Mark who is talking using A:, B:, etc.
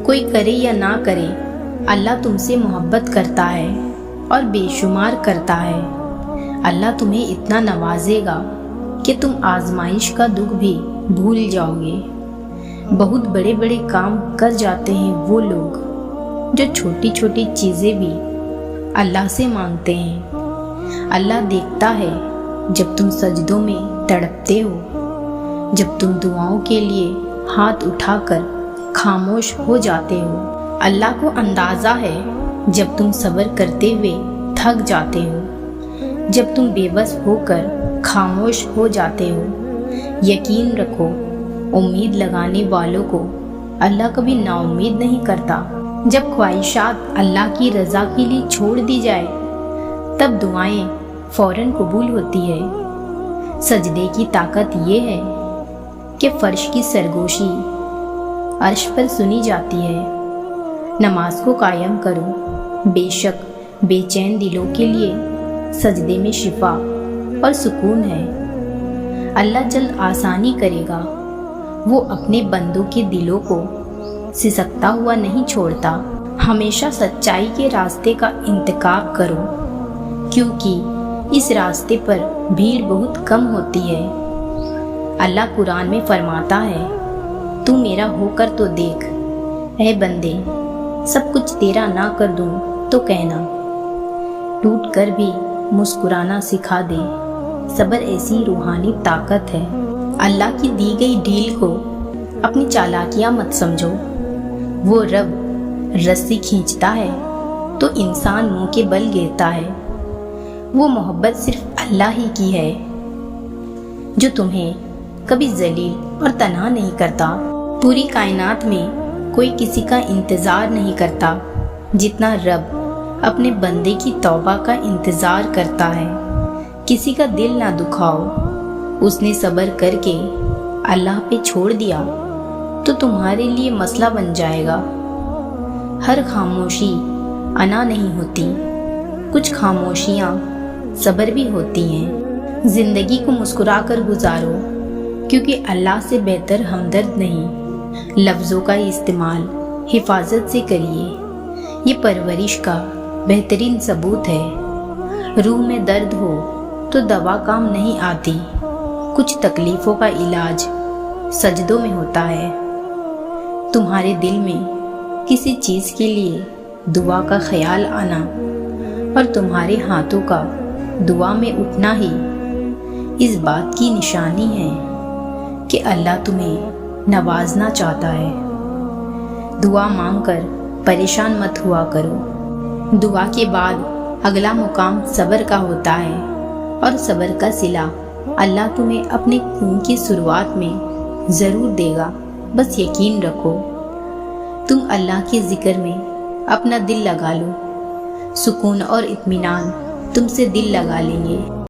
A: کوئی کرے یا نہ کرے، اللہ تم سے محبت کرتا ہے اور بے شمار کرتا ہے۔ اللہ تمہیں اتنا نوازے گا کہ تم آزمائش کا دکھ بھی بھول جاؤ گے۔ بہت بڑے بڑے کام کر جاتے ہیں وہ لوگ جو چھوٹی چھوٹی چیزیں بھی اللہ سے مانگتے ہیں۔ اللہ دیکھتا ہے جب تم سجدوں میں تڑپتے ہو، جب تم دعاؤں کے لیے ہاتھ اٹھا کر خاموش ہو جاتے ہو۔ اللہ کو اندازہ ہے جب تم صبر کرتے ہوئے تھک جاتے ہو، جب تم بے بس ہو کر خاموش ہو جاتے ہو۔ یقین رکھو، امید لگانے والوں کو اللہ کبھی نا امید نہیں کرتا۔ جب خواہشات اللہ کی رضا کے لیے چھوڑ دی جائے تب دعائیں فوراً قبول ہوتی ہے۔ سجدے کی طاقت یہ ہے کہ فرش کی سرگوشی عرش پر سنی جاتی ہے۔ نماز کو قائم کرو، بے شک بے چین دلوں کے لیے سجدے میں شفا اور سکون ہے۔ اللہ جلد آسانی کرے گا، وہ اپنے بندوں کے دلوں کو سسکتا ہوا نہیں چھوڑتا۔ ہمیشہ سچائی کے راستے کا انتخاب کرو، کیونکہ اس راستے پر بھیڑ بہت کم ہوتی ہے۔ اللہ قرآن میں فرماتا ہے، تو میرا ہو کر تو دیکھ، اے بندے، سب کچھ تیرا نہ کر دوں تو کہنا۔ ٹوٹ کر بھی مسکرانا سکھا دے، صبر ایسی روحانی طاقت ہے۔ اللہ کی دی گئی ڈھیل کو اپنی چالاکیاں مت سمجھو۔ وہ رب رسی کھینچتا ہے تو انسان منہ کے بل گرتا ہے۔ وہ محبت صرف اللہ ہی کی ہے جو تمہیں کبھی ذلیل اور تنہا نہیں کرتا۔ پوری کائنات میں کوئی کسی کا انتظار نہیں کرتا جتنا رب اپنے بندے کی توبہ کا انتظار کرتا ہے۔ کسی کا دل نہ دکھاؤ، اس نے صبر کر کے اللہ پہ چھوڑ دیا تو تمہارے لیے مسئلہ بن جائے گا۔ ہر خاموشی انا نہیں ہوتی، کچھ خاموشیاں صبر بھی ہوتی ہیں۔ زندگی کو مسکرا کر گزارو، کیونکہ اللہ سے بہتر ہمدرد نہیں۔ لفظوں کا استعمال حفاظت سے کریے، یہ پرورش کا بہترین ثبوت ہے۔ روح میں درد ہو تو دوا کام نہیں آتی، کچھ تکلیفوں کا علاج سجدوں میں ہوتا ہے۔ تمہارے دل میں کسی چیز کے لیے دعا کا خیال آنا اور تمہارے ہاتھوں کا دعا میں اٹھنا ہی اس بات کی نشانی ہے کہ اللہ تمہیں نوازنا چاہتا ہے۔ دعا مانگ کر پریشان مت ہوا کرو۔ دعا کے بعد اگلا مقام صبر کا ہوتا ہے، اور صبر کا صلہ اللہ تمہیں اپنے خون کی شروعات میں ضرور دے گا۔ بس یقین رکھو، تم اللہ کے ذکر میں اپنا دل لگا لو، سکون اور اطمینان تم سے دل لگا لیں گے۔